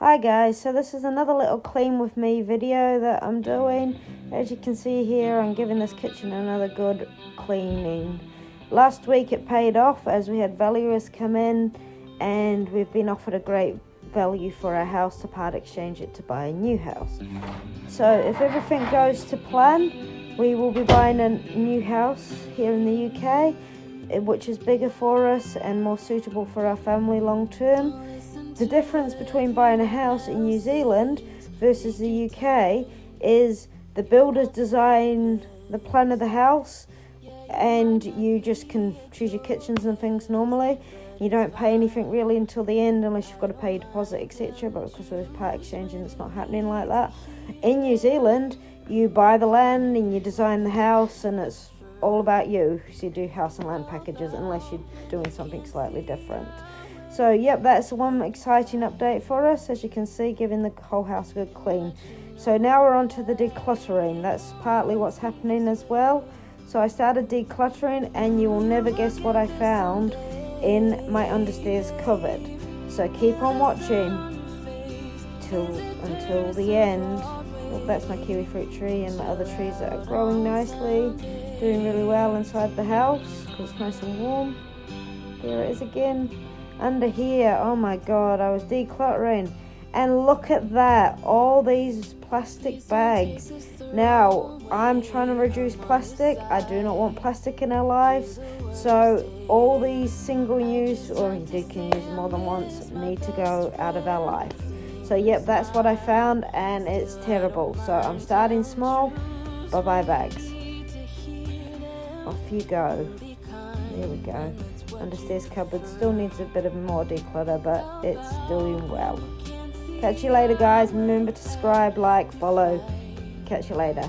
Hi guys, so this is another little clean with me video that I'm doing. As you can see here, I'm giving this kitchen another good cleaning. Last week it paid off as we had valuers come in and we've been offered a great value for our house to part exchange it to buy a new house. So if everything goes to plan, we will be buying a new house here in the UK, which is bigger for us and more suitable for our family long term. The difference between buying a house in New Zealand versus the UK is the builders design the plan of the house and you just can choose your kitchens and things normally. You don't pay anything really until the end unless you've got to pay a deposit, etc. But because of part exchanging, it's not happening like that. In New Zealand, you buy the land and you design the house and it's all about you. So you do house and land packages unless you're doing something slightly different. So, yep, that's one exciting update for us, as you can see, giving the whole house a good clean. So now we're on to the decluttering. That's partly what's happening as well. So I started decluttering, and you will never guess what I found in my understairs cupboard. So keep on watching until the end. Well, that's my kiwi fruit tree and my other trees that are growing nicely, doing really well inside the house because it's nice and warm. Here it is again. Under here, oh my god, I was decluttering and look at that, all these plastic bags. Now I'm trying to reduce plastic. I do not want plastic in our lives, so all these single use, or you can use more than once, need to go out of our life. So yep, that's what I found and it's terrible. So I'm starting small. Bye bye bags, off you go. There we go. Understairs cupboard still needs a bit of more declutter, but it's doing well. Catch you later, guys. Remember to subscribe, like, follow. Catch you later.